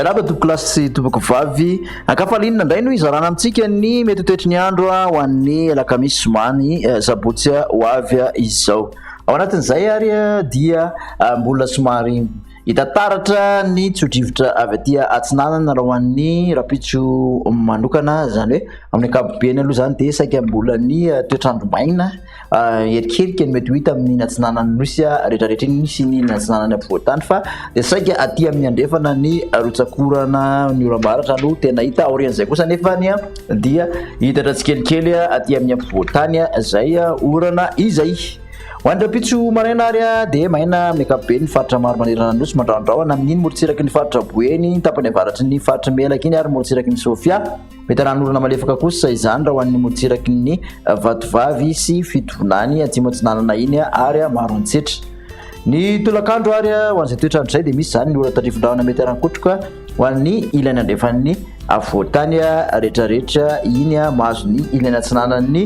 Miaraba tokolasy tobako vavy akafalinina ndray no izarana amintsika ny mety toetry ny andro ho an'ny Alakamisy somany sabotsy ho avy izao. Ao anatin'izay ary dia mbola somary hita taratra ny tsodrivotra avy aty atsinanana raha ho an'ny rapitso manokana, zany hoe amin'ny ankapobeny aloha zany dia saika mbola ny toetrandro maina erikerika ny mety ho hita amin'ny atsinanany nosy rehetrarehetra iny sy ny atsinanany ampovoantany, fa dia saika aty amin'ny andrefana ny rotsakorana ny oram-baratra no tena hita. Aorian'izay kosa nefa dia hitatra tsikelikely aty amin'ny ampovoantany zay orana izay. Hoan'ny rapitso maraina ary dia maina amin'ny ankapobeny ny faritra maro manerana nosy mandraondraona amin'iny morotsiraky ny faritra boeny tapany avaratry ny faritra melaka iny ary morotsiraky ny sofia. Mety ranorana malefaka kosa izany raha ho an'ny morotsiraky ny vatovavy sy fitovonany atsimo atsinanana iny ary maro antsetra. Ny tolakandro ary ho an'izay toetrandro izay dia misy zany ny ora tadrivindraona mety arankotroka ho an'ny ilany andrefan'ny avoatany rehetrarehetra iny mahazo ny ilany atsinanan'ny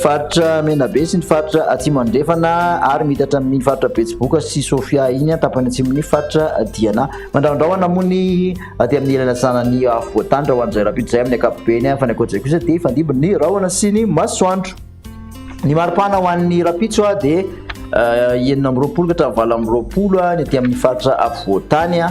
faritra menabe sy ny faritra atsimo andrefana ary mitatra amin'ny faritra betsiboka sy sofia iny tapany atsimon'ny faritra diana. Mandraondraona moa ny aty amin'ny ilany atsinanan'ny avoatany raha ho an'izay rapitso izay amin'ny ankapobeny fa ny ankoatr'izay kosa dia fandimby ny rahona sy ny masoandro. Ny maripana ho an'ny rapitso dia 9 ka 7 ny aty amin'ny faritra avoatany,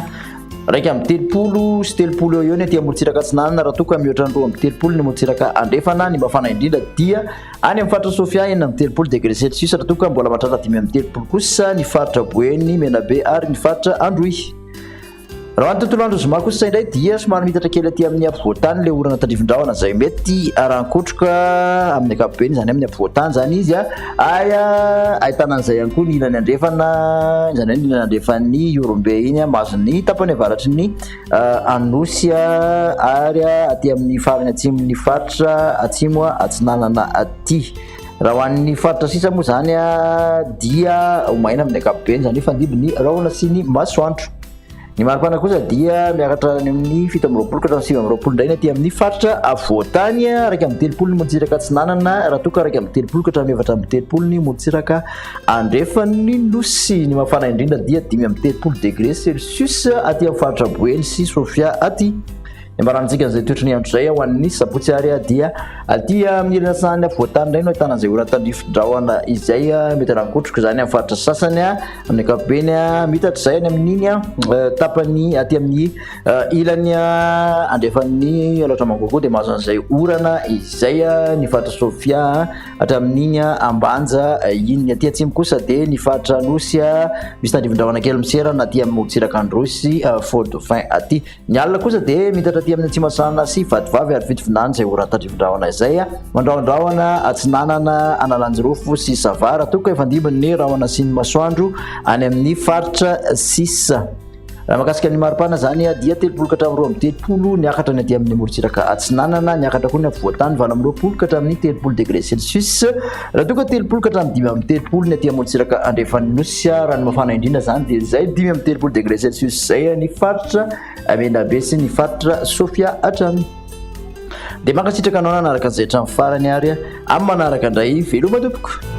raiky amin'ny 30 sy 30 eo ny aty morotsiraka atsinanana raha toka mihoatra ny 2 amin'ny 30 ny morotsiraka andrefana. Ny mafana indrindra dia any amin'ny faritra sofia 9 amin'ny 30 degré celsius raha toka mbola mahatratra 5 amin'ny 30 kosa ny faritra boeny menabe ary ny faritra androy. Raha hoan'ny tontolo andro zoma kosa indray dia somary mitatra kely aty amin'ny ampovoantany le orana tadrivindraona zay mety arankotroka amin'ny ankapobeny zany amin'ny ampovoantany zany izy ahitana an'izay ihany koa ny ilany andrefana, zany hoe ny ilany andrefan'ny Yorombe iny mahazo ny tapany avaratry ny anosy ary aty amin'ny farany atsimon'ny faritra atsimo atsinanana aty. Raha ho an'ny faritra sisa moa zany dia ho maina amin'ny ankapobeny zany hoe fandimby ny rahona sy ny masoandro. Ny maripana kosa dia miakatra ny amin'ny 7 amin'ny 20 ka 7 amin'ny 20 indray ny aty amin'ny faritra avoatany, raiky amin'ny 30 ny morotsiraka atsinanana raha toka raiky amin'ny 30 ka 7 amin'ny 30 ny morotsiraka andrefan'ny nosy. Ny mafana indrindra dia 5 amin'ny 30 degré celsius aty amin'ny faritra boeny sy sofia aty. Ny mbarantsika izay toetry ny andro izay ho an'ny sabotsy ary dia aty amin'ny ilany atsinanany avoatany indray no ahitana izay ora tadrivindraona izay mety arankotroka zany amin'ny faritra sasany amin'ny ankapobeny mitatra izay any amin'iny tapany aty amin'ny ilany andrefan'ny loatra mangoko dia mahazo an'izay orana izay ny faritra sofia hatramin'iny ambanja iny. Aty atsimo kosa dia ny faritra nosy misy tadrivindraona kely miserana aty amin'ny morotsiraka androsy fort dauphin aty. Ny alina kosa dia mitatra aty amin'ny atsimasana sy vatovavy ary fitovonany izay ora tadrivindraona izay mandraondraona atsinanana analanjirofo sy savara toka efa ndimbiny rahona sy ny masoandro any amin'ny faritra sisa. Raha makasika ny maripana zany dia 30 ka 30 niakatra ny aty amin'ny morotsiraka atsinanana, niakatra koa ny avoatany 20 ka hatramin'ny 30 degré celsius, raha toka 30 ka hatramin'ny 5 amin'ny 30 ny aty amin'ny morotsiraka andrefan'ny nosy raha ny mafana indrindra zany dia zay 5 amin'ny 30 degré celsius zay ny faritra menabe sy ny faritra sofia hatrany. Dia mankasitraka anao nanaraka izay hatramin'ny farany ary amin'ny manaraka indray veloma tompoko.